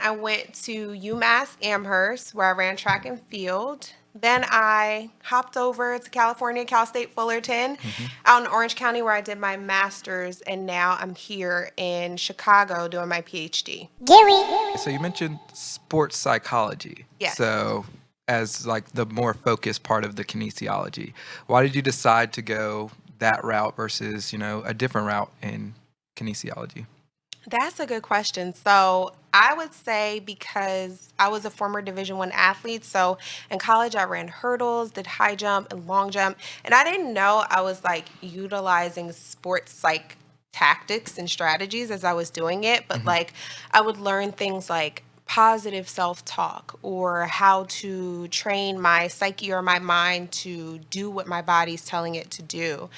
I went to UMass Amherst where I ran track and field. Then I hopped over to California, Cal State Fullerton, Hmm. out in Orange County where I did my master's, and now I'm here in Chicago doing my PhD. So you mentioned sports psychology. Yes. So as like the more focused part of the kinesiology, why did you decide to go that route versus, a different route in kinesiology? That's a good question. So I would say because I was a former Division 1 athlete, so in college I ran hurdles, did high jump and long jump, and I didn't know I was like utilizing sports psych tactics and strategies as I was doing it, but Hmm. like I would learn things like positive self-talk or how to train my psyche or my mind to do what my body's telling it to do.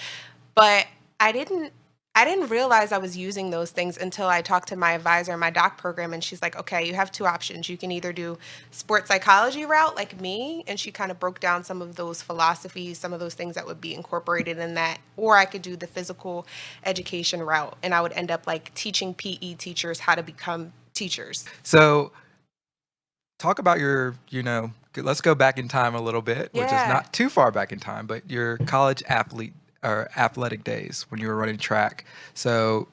But I didn't I didn't realize I was using those things until I talked to my advisor in my doc program, and she's like, "Okay, you have two options. You can either do sports psychology route like me," and she kind of broke down some of those philosophies, some of those things that would be incorporated in that, or I could do the physical education route, and I would end up like teaching PE teachers how to become teachers. So talk about let's go back in time a little bit, which is Yeah. not too far back in time, but your college athlete or athletic days when you were running track. So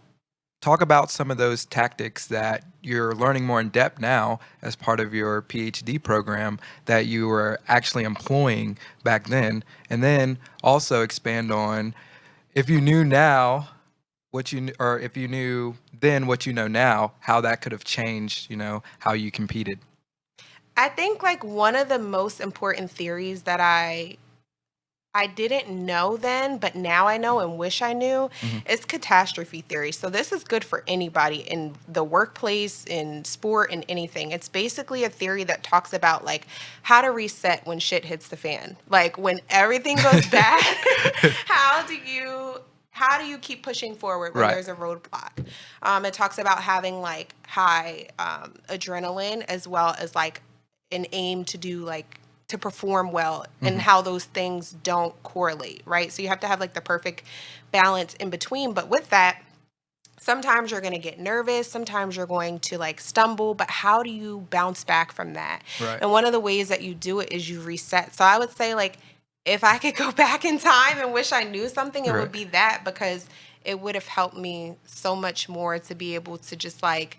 talk about some of those tactics that you're learning more in depth now as part of your PhD program that you were actually employing back then. And then also expand on if you knew now or if you knew then what you know now, how that could have changed, how you competed. I think like one of the most important theories that I didn't know then, but now I know and wish I knew, Hmm. is catastrophe theory. So this is good for anybody in the workplace, in sport, in anything. It's basically a theory that talks about like how to reset when shit hits the fan. Like when everything goes bad, how do you how do you keep pushing forward when Right. there's a roadblock? It talks about having like high adrenaline as well as like an aim to do like to perform well and Hmm. how those things don't correlate, right? So you have to have like the perfect balance in between. But with that, sometimes you're going to get nervous, sometimes you're going to like stumble, but how do you bounce back from that? Right. And one of the ways that you do it is you reset. So I would say like if I could go back in time and wish I knew something, it Right. would be that because it would have helped me so much more to be able to just like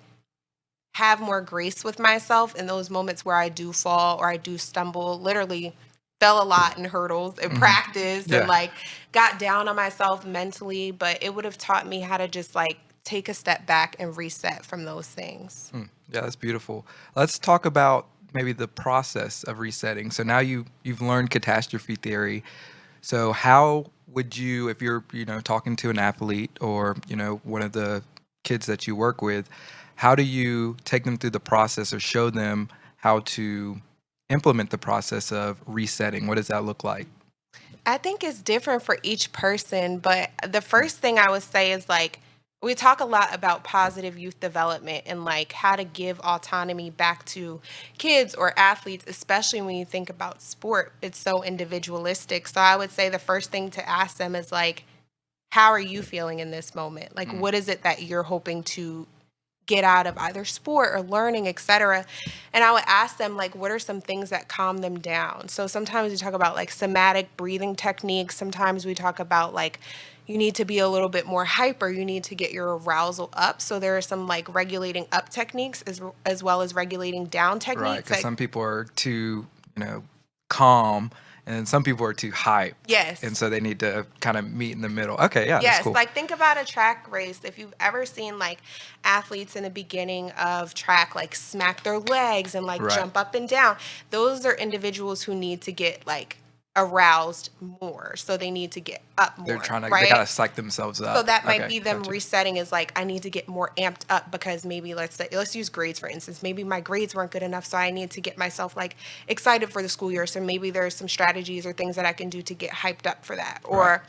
have more grace with myself in those moments where I do fall or I do stumble. Literally fell a lot in hurdles in Hmm. practice and Yeah. like got down on myself mentally, but it would have taught me how to just like take a step back and reset from those things. Yeah, that's beautiful. Let's talk about maybe the process of resetting. So now you've learned catastrophe theory. So how would you, if you're, talking to an athlete or, one of the kids that you work with, how do you take them through the process or show them how to implement the process of resetting? What does that look like? I think it's different for each person, but the first thing I would say is like we talk a lot about positive youth development and like how to give autonomy back to kids or athletes, especially when you think about sport. It's so individualistic. So I would say the first thing to ask them is like, how are you feeling in this moment? Like, Mm. what is it that you're hoping to get out of either sport or learning, etc. And I would ask them like what are some things that calm them down. So sometimes we talk about like somatic breathing techniques. Sometimes we talk about like you need to be a little bit more hyper. You need to get your arousal up. So there are some like regulating up techniques as well as regulating down Right, techniques. because Like some people are too, calm, and some people are too hyped, and yes. so they need to kind of meet in the middle. Okay, yeah, that's Yes, cool. like think about a track race. If you've ever seen like athletes in the beginning of track like smack their legs and like Right. jump up and down, those are individuals who need to get like aroused more. So they need to get up more, They right? gotta psych themselves So up. that might Okay, be them gotcha. resetting is like I need to get more amped up because maybe let's use grades for instance. Maybe my grades weren't good enough, so I need to get myself like excited for the school year. So maybe there's some strategies or things that I can do to get hyped up for that. Right. Or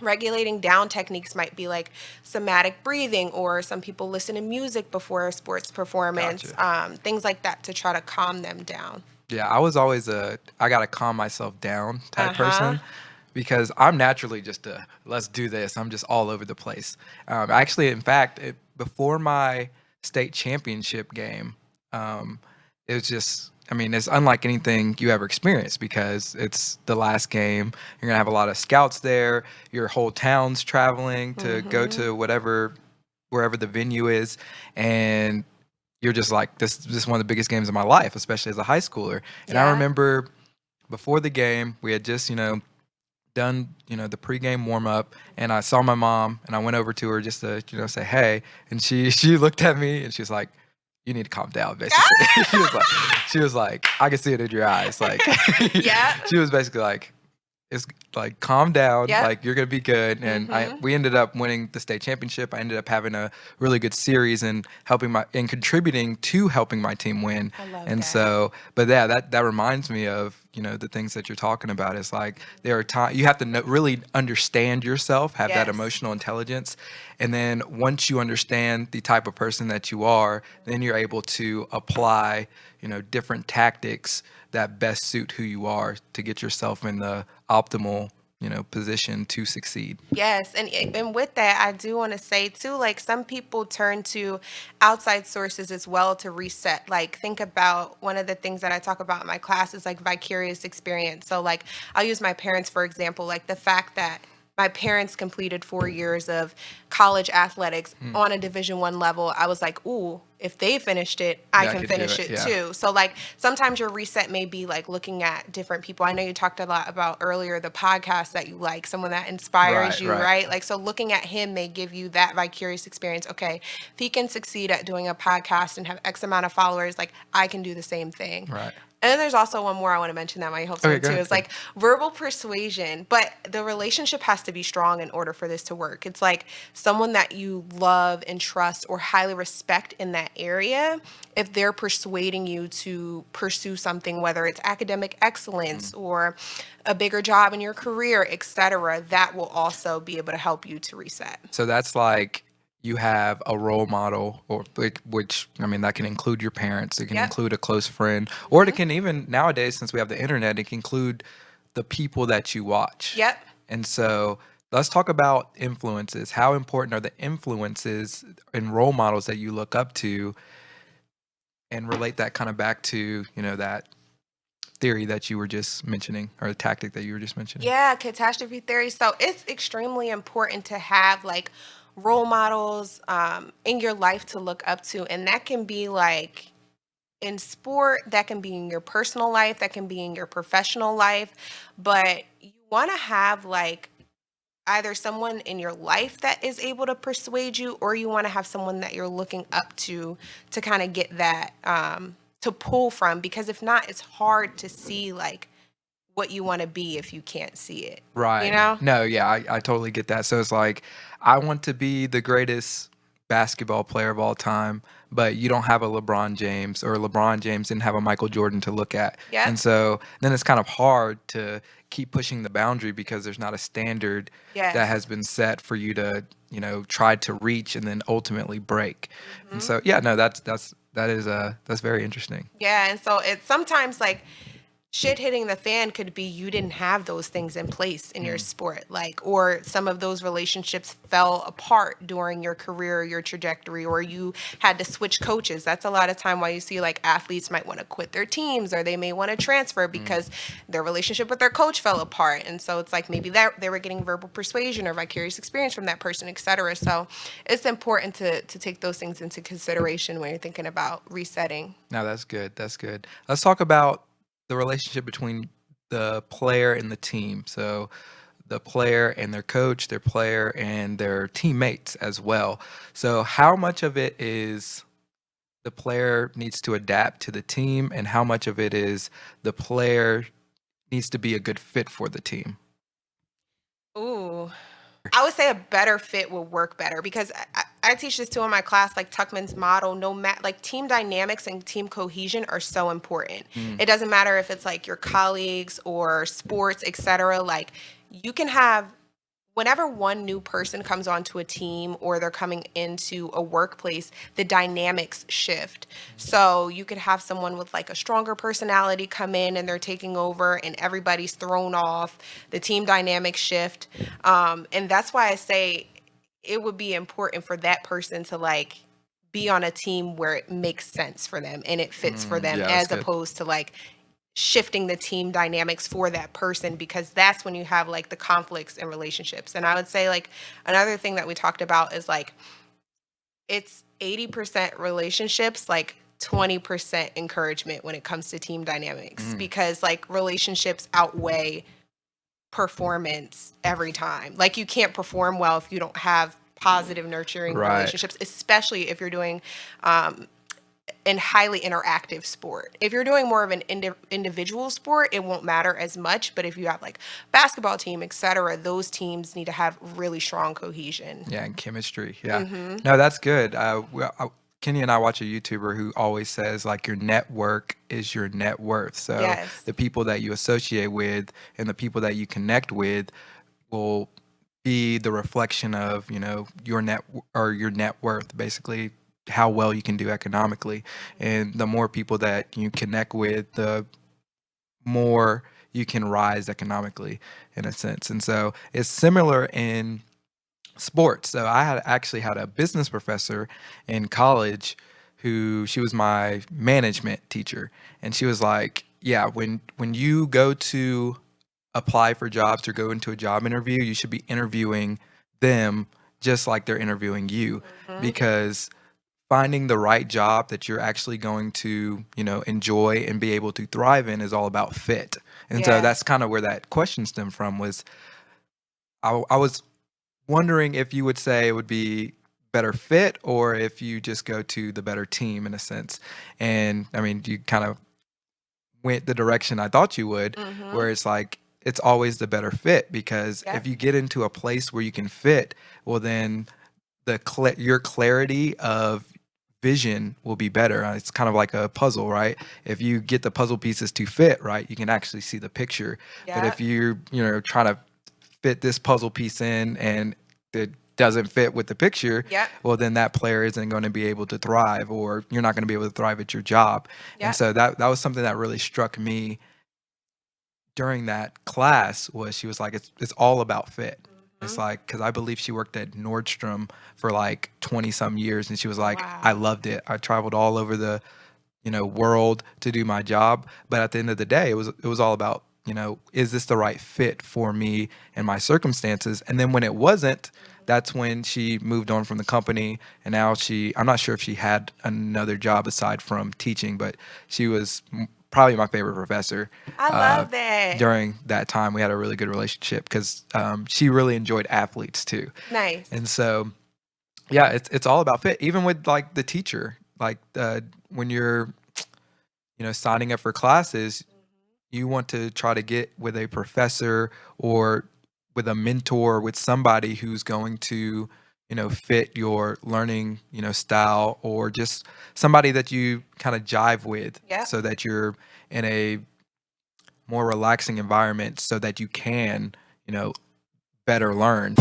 regulating down techniques might be like somatic breathing, or some people listen to music before a sports performance, Gotcha. Things like that to try to calm them down. Yeah, I was always I gotta calm myself down type Uh-huh. person because I'm naturally just a let's do this. I'm just all over the place. Actually, in fact, before my state championship game, Um, it was just, I mean, it's unlike anything you ever experienced because it's the last game. You're gonna have a lot of scouts there. Your whole town's traveling to go Mhm. to wherever the venue is, and you're just like, this is one of the biggest games of my life, especially as a high schooler. And I Yeah. remember before the game, we had just done the pregame warm up, and I saw my mom, and I went over to her just to say hey, and she looked at me and she's like, "You need to calm down," basically. she was like, "I can see it in your eyes." Like, Yep. she was basically like, it's like, calm down, Yep. like you're gonna be good. And Mhm. we ended up winning the state championship. I ended up having a really good series and contributing to helping my team win. I love And that. so, but yeah, that reminds me of the things that you're talking about. It's like there are times you have to really understand yourself, have that Yes. emotional intelligence, and then once you understand the type of person that you are, then you're able to apply different tactics that best suit who you are to get yourself in the optimal position to succeed. Yes, and with that, I do want to say too, like some people turn to outside sources as well to reset. Like think about one of the things that I talk about in my class is like vicarious experience. So like I'll use my parents for example, like the fact that my parents completed 4 years of college athletics Hmm. on a Division 1 level. I was like, ooh, if they finished it, I Yeah, I can could do finish it. it Yeah. too. So like sometimes your reset may be like looking at different people. I know you talked a lot about earlier the podcast that you like, someone that inspires Right. you, Right. right? Like so looking at him may give you that vicarious experience. Okay, if he can succeed at doing a podcast and have X amount of followers, like I can do the same thing. Right. And then there's also one more I want to mention that might help Okay. someone Go too. ahead. Is Go ahead. like verbal persuasion, but the relationship has to be strong in order for this to work. It's like someone that you love and trust or highly respect in that area. If they're persuading you to pursue something, whether it's academic excellence Mm. or a bigger job in your career, etc., that will also be able to help you to reset. So that's like you have a role model, or like, which I mean, that can include your parents. It can Yep. include a close friend, or it Hmm. can even nowadays, since we have the internet, it can include the people that you watch. Yep. And so let's talk about influences. How important are the influences and role models that you look up to, and relate that kind of back to that theory that you were just mentioning, or the tactic that you were just mentioning. Yeah, catastrophe theory. So it's extremely important to have like role models in your life to look up to. And that can be like in sport, that can be in your personal life, that can be in your professional life. But you want to have like either someone in your life that is able to persuade you, or you want to have someone that you're looking up to kind of get that to pull from. Because if not, it's hard to see like what you want to be if you can't see it, you Right. know? No, yeah, I totally get that. So it's like, I want to be the greatest basketball player of all time, but you don't have a LeBron James, or LeBron James didn't have a Michael Jordan to look at. Yep. And so then it's kind of hard to keep pushing the boundary because there's not a standard that Yes. has been set for you to, try to reach and then ultimately break. And Hmm. so yeah, no, that's very interesting. Yeah, and so it's sometimes like shit hitting the fan could be you didn't have those things in place in your Mm. sport, like, or some of those relationships fell apart during your career, your trajectory, or you had to switch coaches. That's a lot of time why you see like athletes might want to quit their teams or they may want to transfer Mm. because their relationship with their coach fell apart. And so it's like maybe that they were getting verbal persuasion or vicarious experience from that person, etc. So it's important to take those things into consideration when you're thinking about resetting. No, that's good. That's good. Let's talk about the relationship between the player and the team. So, the player and their coach, their player and their teammates as well. So, how much of it is the player needs to adapt to the team, and how much of it is the player needs to be a good fit for the team? Ooh. I would say a better fit will work better because I teach this too in my class, like Tuckman's model. No matter like team dynamics and team cohesion are so important. Mm. It doesn't matter if it's like your colleagues or sports, etc. Like you can have whenever one new person comes onto a team or they're coming into a workplace, the dynamics shift. So you could have someone with like a stronger personality come in and they're taking over and everybody's thrown off. The team dynamics shift. And that's why I say it would be important for that person to like be on a team where it makes sense for them and it fits for them, Yeah, that's as good. opposed to like shifting the team dynamics for that person, because that's when you have like the conflicts in relationships. And I would say like another thing that we talked about is like it's 80% relationships, like 20% encouragement when it comes to team dynamics, Mm, because like relationships outweigh performance every time. Like you can't perform well if you don't have positive nurturing right. relationships, especially if you're doing um in highly interactive sport. If you're doing more of an individual sport, it won't matter as much. But if you have like basketball team, etc., those teams need to have really strong cohesion. Yeah, and chemistry. Yeah. Hmm. No, that's good. Kenny and I watch a YouTuber who always says like your network is your net worth. So Yes. the people that you associate with and the people that you connect with will be the reflection of, your your net worth, basically how well you can do economically. And the more people that you connect with, the more you can rise economically in a sense. And so it's similar in sports. So I had actually had a business professor in college who she was my management teacher, and she was like, "Yeah, when you go to apply for jobs or go into a job interview, you should be interviewing them just like they're interviewing you, Hmm. because finding the right job that you're actually going to, enjoy and be able to thrive in is all about fit." And so Yeah. that's kind of where that question stemmed from. Was I was wondering if you would say it would be better fit or if you just go to the better team in a sense. And I mean, you kind of went the direction I thought you would, Hmm. where it's like it's always the better fit, because if Yep. you get into a place where you can fit, well then your clarity of vision will be better. It's kind of like a puzzle, right? If you get the puzzle pieces to fit, right, you can actually see the picture. But if Yep. you're trying to fit this puzzle piece in and it doesn't fit with the picture, Yep. well then that player isn't going to be able to thrive, or you're not going to be able to thrive at your job. And Yep. so that was something that really struck me during that class. Was she was like, it's all about fit. It's Hmm. like, because I believe she worked at Nordstrom for like 20 some years, and she was like, I Wow. loved it. I traveled all over the world to do my job, but at the end of the day, it was all about, is this the right fit for me and my circumstances? And then when it wasn't, that's when she moved on from the company, and now I'm not sure if she had another job aside from teaching, but she was probably my favorite professor. I uh, love that. During that time, we had a really good relationship because she really enjoyed athletes too. Nice. And so yeah, it's all about fit. Even with like the teacher, like when you're signing up for classes, you want to try to get with a professor or with a mentor, with somebody who's going to fit your learning style, or just somebody that you kind of jive with, Yep. so that you're in a more relaxing environment, so that you can you know better learn.